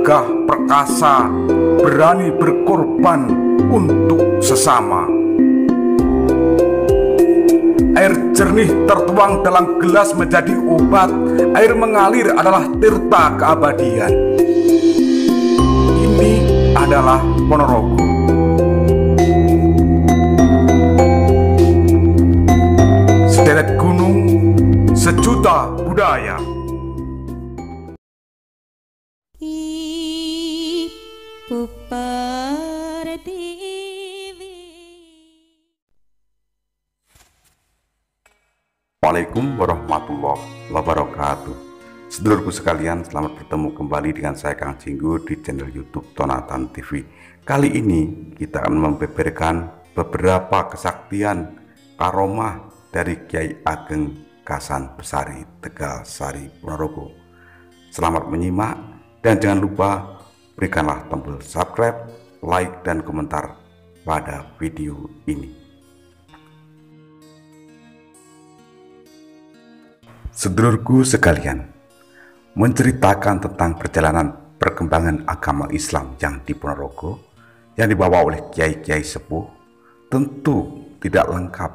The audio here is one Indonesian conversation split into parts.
gagah perkasa, berani berkorban untuk sesama. Air jernih tertuang dalam gelas menjadi obat. Air mengalir adalah tirta keabadian. Ini adalah Ponorogo. Sederet gunung, sejuta budaya. Assalamualaikum warahmatullahi wabarakatuh. Sedulurku sekalian, selamat bertemu kembali dengan saya Kang Jinggu di channel YouTube Tonatan TV. Kali ini kita akan membeberkan beberapa kesaktian karomah dari Kyai Ageng Kasan Besari Tegal Sari Ponorogo. Selamat menyimak dan jangan lupa berikanlah tombol subscribe, like dan komentar pada video ini. Sedulurku sekalian, menceritakan tentang perjalanan perkembangan agama Islam yang di Ponorogo yang dibawa oleh kiai-kiai sepuh tentu tidak lengkap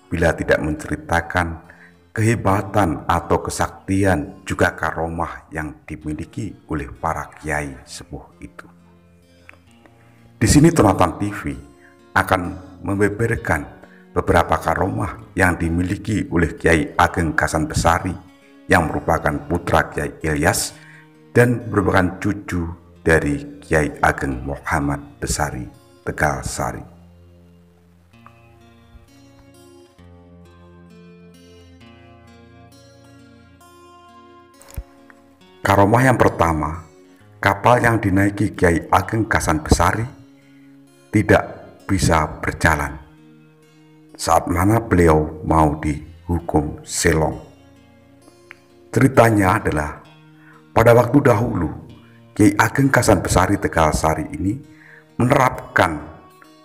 bila tidak menceritakan kehebatan atau kesaktian juga karomah yang dimiliki oleh para kiai sepuh itu. Di sini Tonatan TV akan membeberkan beberapa karomah yang dimiliki oleh Kyai Ageng Kasan Besari yang merupakan putra Kyai Ilyas dan merupakan cucu dari Kyai Ageng Muhammad Besari Tegal Sari. Karomah yang pertama, kapal yang dinaiki Kyai Ageng Kasan Besari tidak bisa berjalan saat mana beliau mau dihukum Selong. Ceritanya adalah pada waktu dahulu Kyai Ageng Kasan Besari Tegal Sari ini menerapkan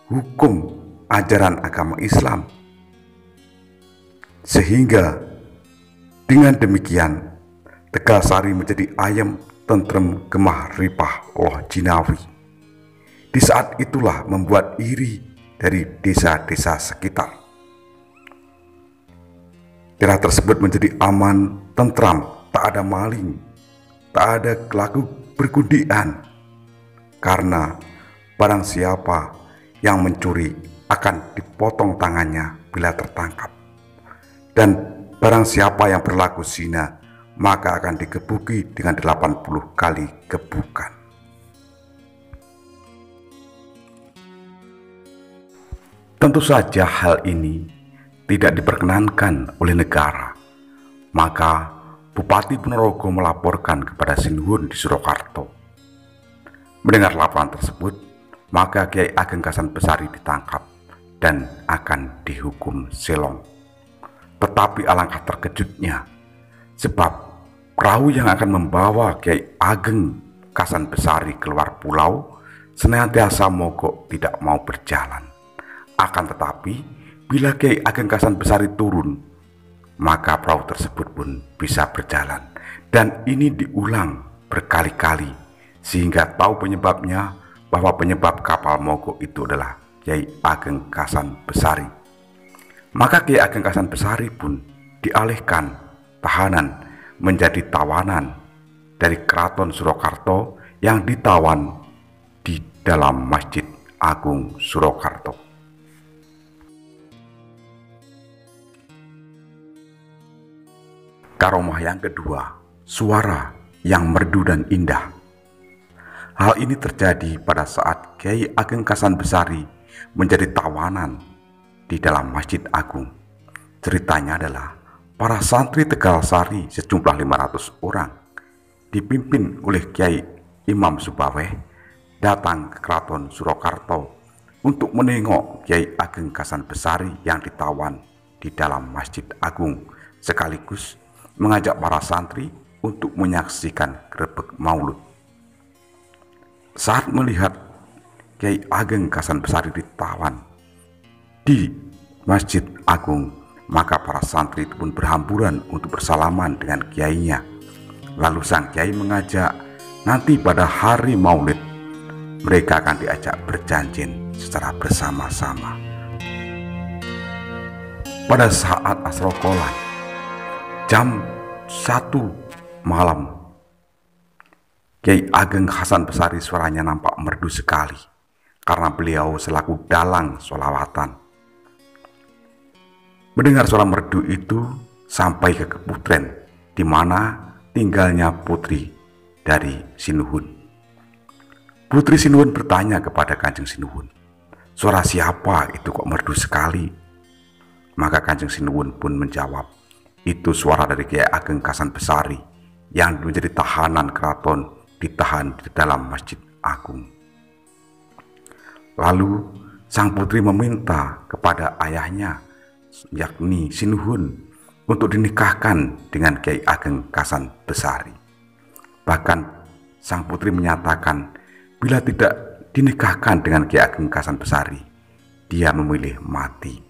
hukum ajaran agama Islam, sehingga dengan demikian Tegal Sari menjadi ayem, tentrem, gemah ripah loh jinawi. Di saat itulah membuat iri dari desa-desa sekitar. Daerah tersebut menjadi aman, tentram, tak ada maling, tak ada laku bergundian, karena barang siapa yang mencuri akan dipotong tangannya bila tertangkap, dan barang siapa yang berlaku zina maka akan digebuki dengan 80 kali gebukan. Tentu saja hal ini tidak diperkenankan oleh negara, maka Bupati Ponorogo melaporkan kepada Sinuhun di Surakarta. Mendengar laporan tersebut, maka Kyai Ageng Kasan Besari ditangkap dan akan dihukum Selong. Tetapi alangkah terkejutnya, sebab perahu yang akan membawa Kyai Ageng Kasan Besari keluar pulau senantiasa mogok tidak mau berjalan. Akan tetapi bila Kyai Ageng Kasan Besari turun, maka perahu tersebut pun bisa berjalan. Dan ini diulang berkali-kali, sehingga tahu penyebabnya bahwa penyebab kapal mogok itu adalah Kyai Ageng Kasan Besari. Maka Kyai Ageng Kasan Besari pun dialihkan tahanan menjadi tawanan dari Keraton Surakarta yang ditawan di dalam Masjid Agung Surakarta. Karomah yang kedua, suara yang merdu dan indah. Hal ini terjadi pada saat Kyai Ageng Kasan Besari menjadi tawanan di dalam Masjid Agung. Ceritanya adalah para santri Tegal Sari sejumlah 500 orang dipimpin oleh Kyai Imam Subaweh datang ke Keraton Surakarta untuk menengok Kyai Ageng Kasan Besari yang ditawan di dalam Masjid Agung, sekaligus mengajak para santri untuk menyaksikan grebek maulud. Saat melihat Kyai Ageng Kasan Besari ditawan di Masjid Agung, maka para santri itu pun berhamburan untuk bersalaman dengan kiainya. Lalu sang kiai mengajak nanti pada hari Maulid mereka akan diajak berjanjin secara bersama-sama. Pada saat Asrokolan jam 1 malam, Kyai Ageng Hasan Besari suaranya nampak merdu sekali karena beliau selaku dalang sholawatan. Mendengar suara merdu itu sampai ke Keputren, di mana tinggalnya putri dari Sinuhun. Putri Sinuhun bertanya kepada Kanjeng Sinuhun, "Suara siapa itu kok merdu sekali?" Maka Kanjeng Sinuhun pun menjawab, "Itu suara dari Kyai Ageng Hasan Besari yang menjadi tahanan keraton, ditahan di dalam Masjid Agung." Lalu sang putri meminta kepada ayahnya, yakni Sinuhun, untuk dinikahkan dengan Kyai Ageng Hasan Besari. Bahkan sang putri menyatakan bila tidak dinikahkan dengan Kyai Ageng Hasan Besari, dia memilih mati.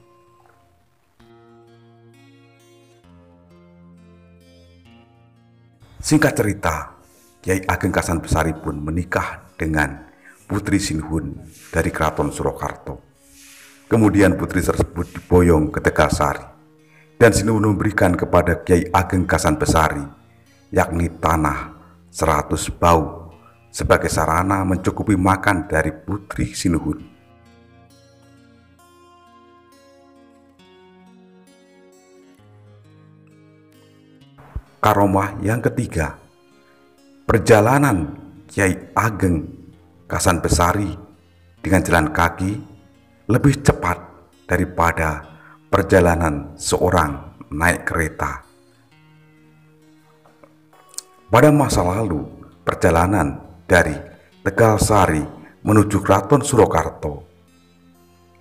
Singkat cerita, Kyai Ageng Hasan Besari pun menikah dengan Putri Sinuhun dari Keraton Surakarta. Kemudian putri tersebut diboyong ke Tegalsari, dan Sinuhun memberikan kepada Kyai Ageng Hasan Besari, yakni tanah 100 bau, sebagai sarana mencukupi makan dari Putri Sinuhun. Karomah yang ketiga, perjalanan Kyai Ageng Hasan Besari dengan jalan kaki lebih cepat daripada perjalanan seorang naik kereta. Pada masa lalu, perjalanan dari Tegalsari menuju Keraton Surakarta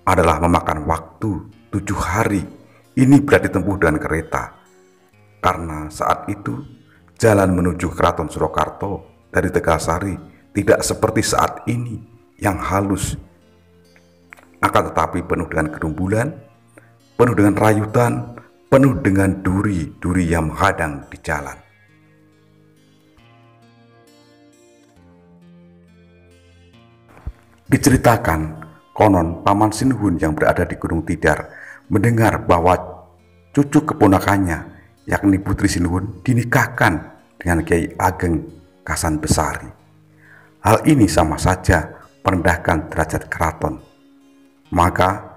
adalah memakan waktu 7 hari. Ini berat ditempuh dengan kereta, karena saat itu jalan menuju Keraton Surakarta dari Tegalsari tidak seperti saat ini yang halus, akan tetapi penuh dengan gerumbulan, penuh dengan rayutan, penuh dengan duri-duri yang menghadang di jalan. Diceritakan, konon Paman Sinuhun yang berada di Gunung Tidar mendengar bahwa cucu keponakannya, yakni Putri Sinuhun, dinikahkan dengan Kyai Ageng Hasan Besari. Hal ini sama saja merendahkan derajat keraton. Maka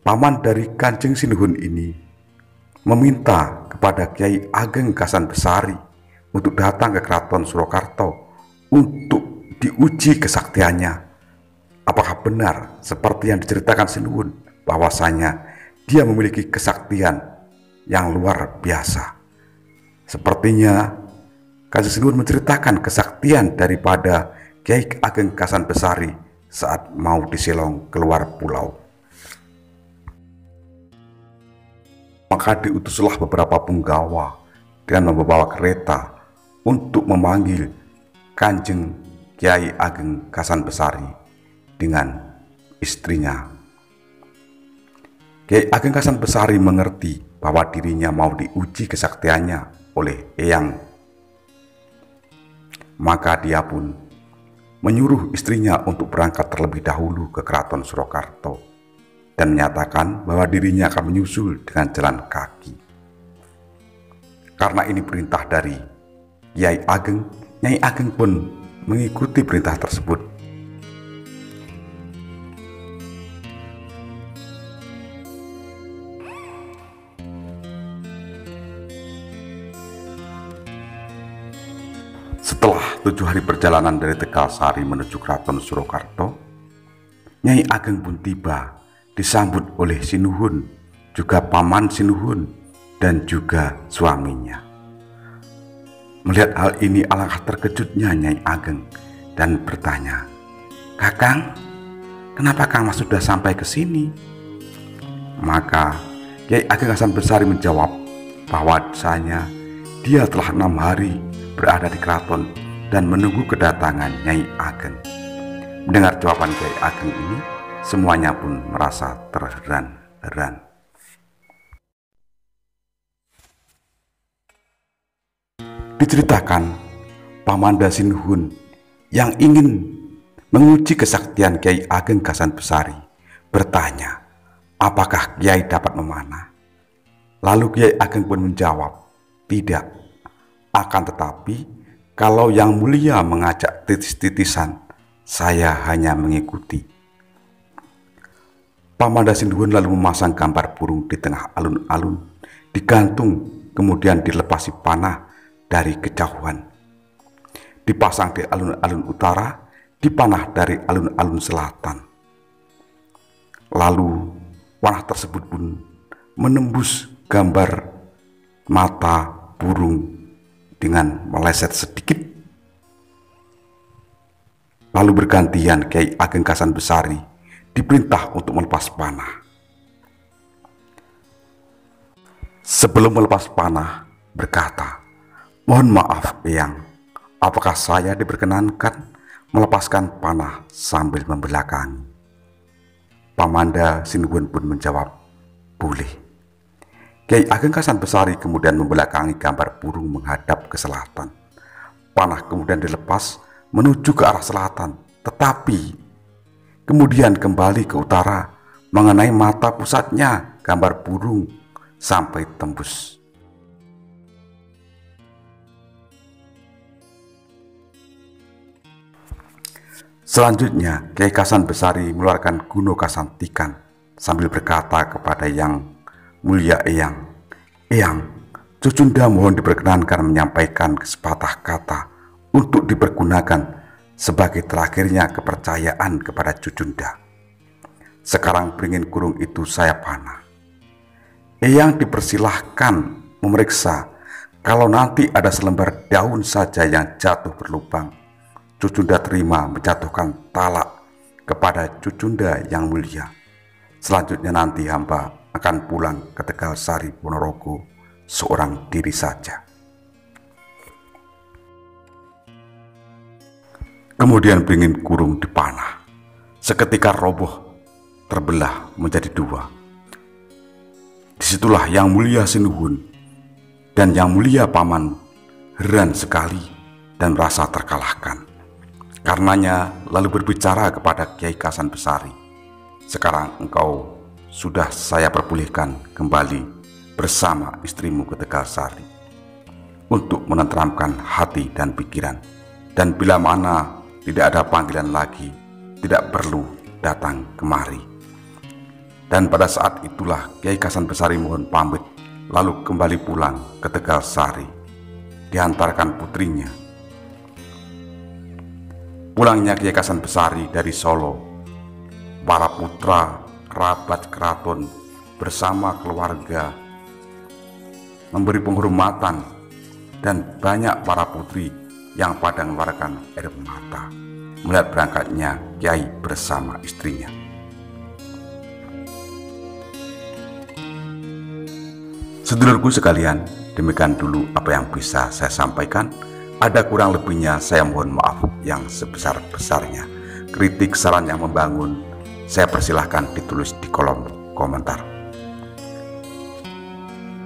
paman dari Kanjeng Sinuhun ini meminta kepada Kyai Ageng Hasan Besari untuk datang ke Keraton Surakarta untuk diuji kesaktiannya. Apakah benar seperti yang diceritakan Sinuhun, bahwasanya dia memiliki kesaktian yang luar biasa? Sepertinya Kanjeng Sinuhun menceritakan kesaktian daripada Kyai Ageng Hasan Besari saat mau diselong keluar pulau. Maka diutuslah beberapa punggawa dengan membawa kereta untuk memanggil Kanjeng Kyai Ageng Hasan Besari dengan istrinya. Kyai Ageng Hasan Besari mengerti bahwa dirinya mau diuji kesaktiannya oleh Eyang. Maka dia pun menyuruh istrinya untuk berangkat terlebih dahulu ke Keraton Surakarta dan menyatakan bahwa dirinya akan menyusul dengan jalan kaki. Karena ini perintah dari Kyai Ageng, Nyai Ageng pun mengikuti perintah tersebut. Setelah 7 hari perjalanan dari Tegalsari menuju Keraton Surakarta, Nyai Ageng pun tiba, disambut oleh Sinuhun, juga Paman Sinuhun, dan juga suaminya. Melihat hal ini, alangkah terkejutnya Nyai Ageng dan bertanya, "Kakang, kenapa Kang Mas sudah sampai ke sini?" Maka Kyai Ageng Hasan Besari menjawab bahwasanya dia telah 6 hari berada di keraton dan menunggu kedatangan Nyai Ageng. Mendengar jawaban Kyai Ageng ini, semuanya pun merasa terheran-heran. Diceritakan, Pamanda Sinhun yang ingin menguji kesaktian Kiai Ageng Gasan Besari bertanya, apakah Kiai dapat memanah? Lalu Kiai Ageng pun menjawab, tidak. Akan tetapi, kalau Yang Mulia mengajak titis-titisan, saya hanya mengikuti. Pamanda Sinhun lalu memasang gambar burung di tengah alun-alun, digantung kemudian dilepasi panah dari kejauhan. Dipasang di alun-alun utara, dipanah dari alun-alun selatan. Lalu panah tersebut pun menembus gambar mata burung dengan meleset sedikit. Lalu bergantian Kiai Ageng Gasan Besari diperintah untuk melepas panah. Sebelum melepas panah, berkata, "Mohon maaf, Eyang, apakah saya diperkenankan melepaskan panah sambil membelakangi?" Pamanda Sinhun pun menjawab, "Boleh." Kiai Ageng Gasan Besari kemudian membelakangi gambar burung menghadap ke selatan. Panah kemudian dilepas menuju ke arah selatan, tetapi kemudian kembali ke utara mengenai mata pusatnya gambar burung sampai tembus. Selanjutnya, Kiai Gasan Besari mengeluarkan Guno Kasantikan sambil berkata kepada Yang Mulia Eyang, "Eyang, Cucunda mohon diperkenankan menyampaikan sepatah kata untuk dipergunakan sebagai terakhirnya kepercayaan kepada Cucunda. Sekarang beringin kurung itu saya panah. Eyang dipersilahkan memeriksa kalau nanti ada selembar daun saja yang jatuh berlubang, Cucunda terima menjatuhkan talak kepada Cucunda yang mulia. Selanjutnya nanti hamba akan pulang ke Tegal Sari Ponorogo seorang diri saja." Kemudian beringin kurung dipanah. Seketika roboh, terbelah menjadi dua. Disitulah Yang Mulia Sinhun dan Yang Mulia Paman heran sekali dan merasa terkalahkan. Karenanya lalu berbicara kepada Kiai Gasan Besari, "Sekarang engkau sudah saya perbolehkan kembali bersama istrimu ke Tegal Sari untuk menenteramkan hati dan pikiran, dan bila mana tidak ada panggilan lagi, tidak perlu datang kemari." Dan pada saat itulah Kiai Gasan Besari mohon pamit, lalu kembali pulang ke Tegal Sari, dihantarkan putrinya. Pulangnya Kiai Gasan Besari dari Solo, para putra kerabat keraton bersama keluarga memberi penghormatan, dan banyak para putri yang pada mengeluarkan air mata melihat berangkatnya Kiai bersama istrinya. Sedulurku sekalian, demikian dulu apa yang bisa saya sampaikan. Ada kurang lebihnya saya mohon maaf yang sebesar-besarnya. Kritik saran yang membangun saya persilahkan ditulis di kolom komentar.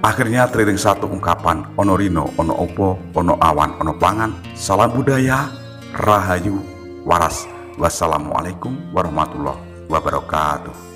Akhirnya teriring satu ungkapan, ono rino, ono opo, ono awan, ono pangan. Salam budaya, rahayu, waras. Wassalamualaikum warahmatullahi wabarakatuh.